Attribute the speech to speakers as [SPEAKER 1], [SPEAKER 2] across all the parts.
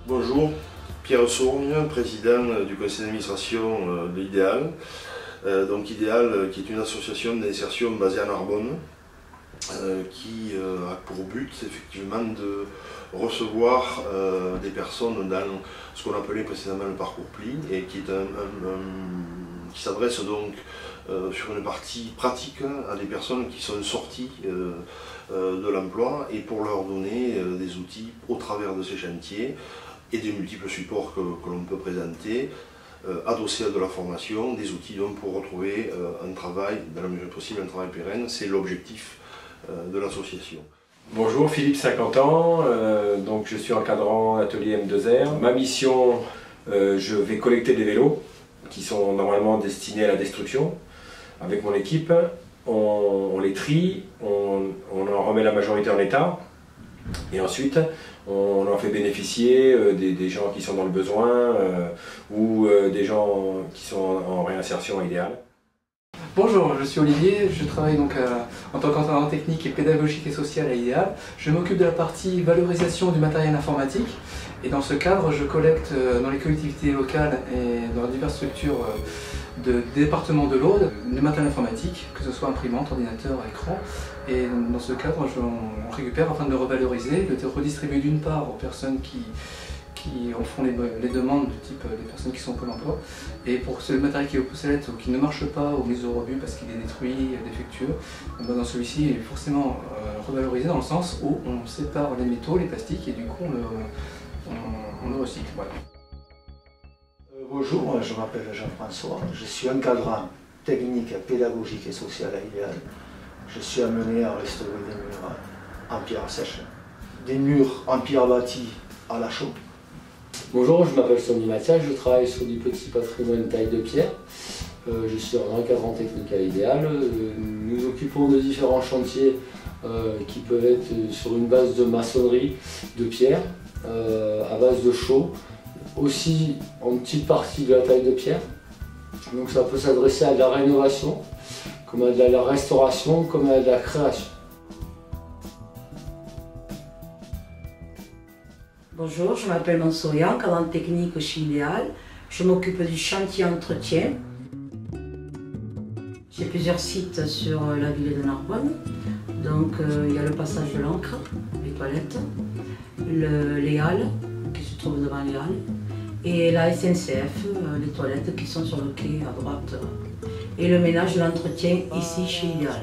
[SPEAKER 1] Bonjour, Pierre Sourgne, président du conseil d'administration de l'Idéal. Donc Idéal, qui est une association d'insertion basée à Narbonne, qui a pour but effectivement de recevoir des personnes dans ce qu'on appelait précédemment le parcours PLI et qui qui s'adresse donc sur une partie pratique à des personnes qui sont sorties de l'emploi et pour leur donner des outils au travers de ces chantiers et des multiples supports que l'on peut présenter, adossés à de la formation, des outils donc pour retrouver un travail, dans la mesure possible, un travail pérenne. C'est l'objectif de l'association.
[SPEAKER 2] Bonjour, Philippe, 50 ans, donc je suis encadrant atelier M2R. Ma mission, je vais collecter des vélos qui sont normalement destinés à la destruction. Avec mon équipe, on les trie, on en remet la majorité en état. Et ensuite, on en fait bénéficier des gens qui sont dans le besoin ou des gens qui sont en réinsertion idéale.
[SPEAKER 3] Bonjour, je suis Olivier, je travaille donc en tant qu'entraîneur technique et pédagogique et social à Idéal. Je m'occupe de la partie valorisation du matériel informatique et dans ce cadre, je collecte dans les collectivités locales et dans diverses structures de département de l'Aude du matériel informatique, que ce soit imprimante, ordinateur, écran. Et dans ce cadre, on récupère afin de le revaloriser, de le redistribuer d'une part aux personnes qui en font les demandes du type des personnes qui sont au Pôle emploi. Et pour ce matériel qui est obsolète ou qui ne marche pas ou mis au rebut parce qu'il est détruit, défectueux, dans celui-ci il est forcément revalorisé dans le sens où on sépare les métaux, les plastiques et du coup on le recycle. Voilà.
[SPEAKER 4] Bonjour, je m'appelle Jean-François, je suis encadrant technique, pédagogique et social à Idéal. Je suis amené à restaurer des murs en pierre sèche, des murs en pierre bâtie à la chaux.
[SPEAKER 5] Bonjour, je m'appelle Sonny Mathias, je travaille sur du petit patrimoine taille de pierre. Je suis en encadrant technique à Idéal. Nous occupons de différents chantiers qui peuvent être sur une base de maçonnerie, de pierre, à base de chaux, aussi en petite partie de la taille de pierre. Donc ça peut s'adresser à de la rénovation, comme à de la restauration, comme à de la création.
[SPEAKER 6] Bonjour, je m'appelle Mansourian, encadrant technique chez Idéal. Je m'occupe du chantier entretien. J'ai plusieurs sites sur la ville de Narbonne. Donc il y a le passage de l'Ancre, les toilettes, les halles qui se trouvent devant les halles, et la SNCF, les toilettes qui sont sur le quai à droite, et le ménage de l'entretien ici chez Idéal.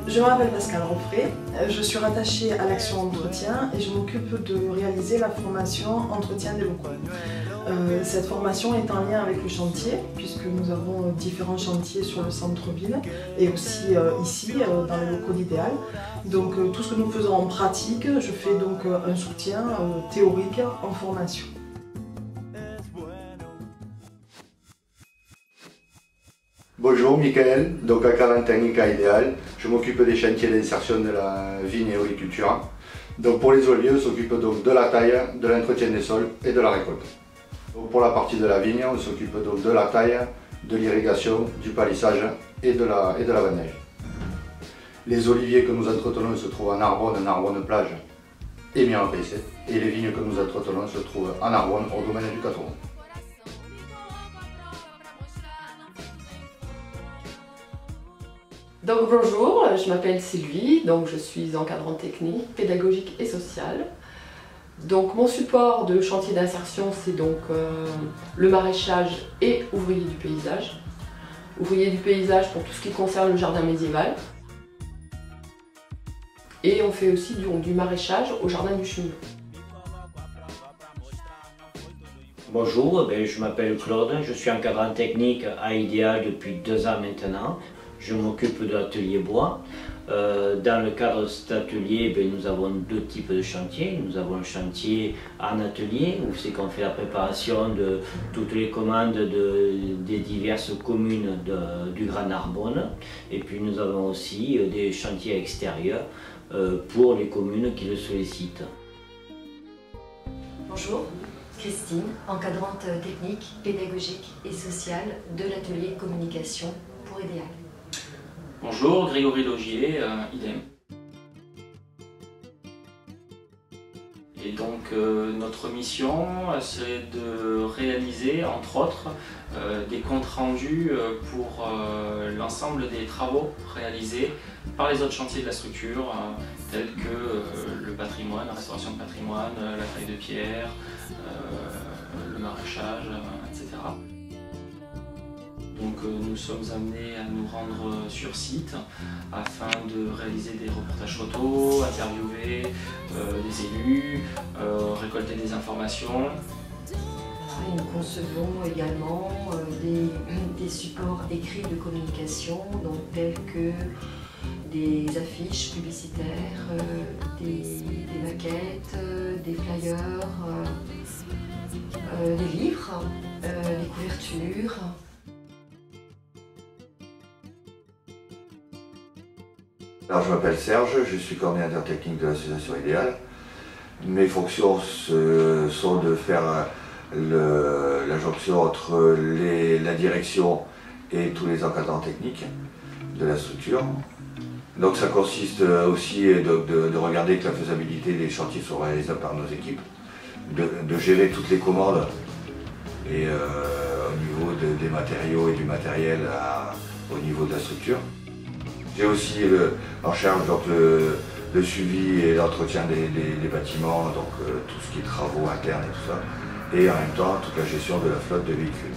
[SPEAKER 7] Je m'appelle Pascal Roffray, je suis rattachée à l'action entretien et je m'occupe de réaliser la formation entretien des locaux. Cette formation est en lien avec le chantier puisque nous avons différents chantiers sur le centre-ville et aussi ici dans les locaux d'Idéal. Donc tout ce que nous faisons en pratique, je fais donc un soutien théorique en formation.
[SPEAKER 8] Bonjour, Michael, donc encadrant technique à Idéal. Je m'occupe des chantiers d'insertion de la vigne et horticulture. Donc pour les oliviers, on s'occupe donc de la taille, de l'entretien des sols et de la récolte. Donc pour la partie de la vigne, on s'occupe donc de la taille, de l'irrigation, du palissage et de la vendange. Les oliviers que nous entretenons se trouvent à Narbonne, Narbonne plage et Mirapayset. Et les vignes que nous entretenons se trouvent à Narbonne, au domaine du 80.
[SPEAKER 9] Donc bonjour, je m'appelle Sylvie, donc je suis encadrante technique, pédagogique et sociale. Donc mon support de chantier d'insertion, c'est donc le maraîchage et ouvrier du paysage. Ouvrier du paysage pour tout ce qui concerne le jardin médiéval. Et on fait aussi du maraîchage au jardin du cheminement.
[SPEAKER 10] Bonjour, je m'appelle Claude, je suis encadrant technique à Idéal depuis 2 ans maintenant. Je m'occupe de l'atelier bois. Dans le cadre de cet atelier, nous avons 2 types de chantiers. Nous avons le chantier en atelier, où c'est qu'on fait la préparation de toutes les commandes des diverses communes du Grand Narbonne. Et puis nous avons aussi des chantiers extérieurs pour les communes qui le sollicitent.
[SPEAKER 11] Bonjour, Christine, encadrante technique, pédagogique et sociale de l'atelier communication pour Idéal.
[SPEAKER 12] Bonjour, Grégory Logier, idem. Et donc notre mission, c'est de réaliser, entre autres, des comptes rendus pour l'ensemble des travaux réalisés par les autres chantiers de la structure, tels que le patrimoine, la restauration de patrimoine, la taille de pierre, le maraîchage, etc. Donc nous sommes amenés à nous rendre sur site afin de réaliser des reportages photos, interviewer des élus, récolter des informations.
[SPEAKER 11] Nous concevons également des supports écrits de communication, donc tels que des affiches publicitaires, des maquettes, des flyers, des livres, des couvertures.
[SPEAKER 8] Alors, je m'appelle Serge, je suis coordinateur technique de l'association Idéal. Mes fonctions sont de faire la jonction entre la direction et tous les encadrants techniques de la structure. Donc ça consiste aussi de regarder que la faisabilité des chantiers soit réalisables par nos équipes, de gérer toutes les commandes et au niveau des matériaux et du matériel au niveau de la structure. J'ai aussi en charge donc, le suivi et l'entretien des bâtiments, donc tout ce qui est travaux internes et tout ça, et en même temps toute la gestion de la flotte de véhicules.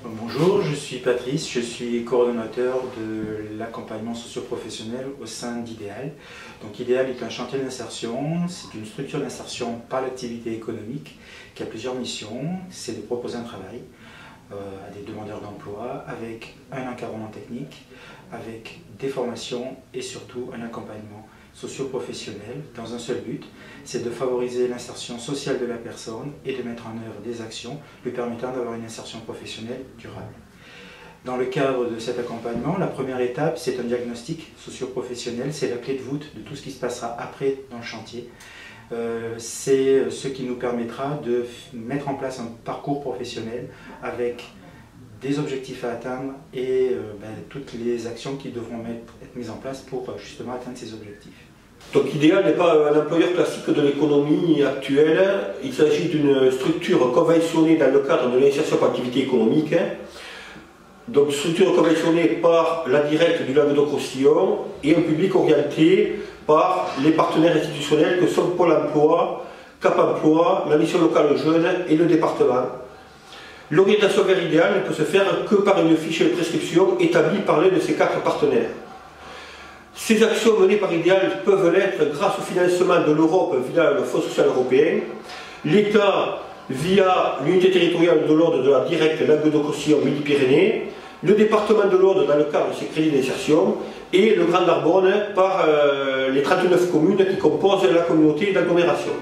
[SPEAKER 13] Bonjour, je suis Patrice, je suis coordonnateur de l'accompagnement socio-professionnel au sein d'Idéal. Donc Idéal est un chantier d'insertion, c'est une structure d'insertion par l'activité économique qui a plusieurs missions. C'est de proposer un travail à des demandeurs d'emploi avec un encadrement technique, avec des formations et surtout un accompagnement socio-professionnel dans un seul but, c'est de favoriser l'insertion sociale de la personne et de mettre en œuvre des actions lui permettant d'avoir une insertion professionnelle durable. Dans le cadre de cet accompagnement, la première étape, c'est un diagnostic socio-professionnel, c'est la clé de voûte de tout ce qui se passera après dans le chantier. C'est ce qui nous permettra de mettre en place un parcours professionnel avec des objectifs à atteindre et toutes les actions qui devront être mises en place pour justement atteindre ces objectifs.
[SPEAKER 14] Donc Idéal n'est pas un employeur classique de l'économie actuelle, il s'agit d'une structure conventionnée dans le cadre de l'insertion par activité économique. Donc structure conventionnée par la directe du Languedoc-Roussillon et un public orienté par les partenaires institutionnels que sont Pôle emploi, Cap emploi, la mission locale jeunes et le département. L'orientation vers Idéal ne peut se faire que par une fiche de prescription établie par l'un de ces 4 partenaires. Ces actions menées par Idéal peuvent l'être grâce au financement de l'Europe via le Fonds social européen, l'État via l'unité territoriale de l'Aude de la directe Languedoc-Roussillon Midi-Pyrénées, le département de l'Aude dans le cadre de ses crédits d'insertion et le Grand Narbonne par les 39 communes qui composent la communauté d'agglomération.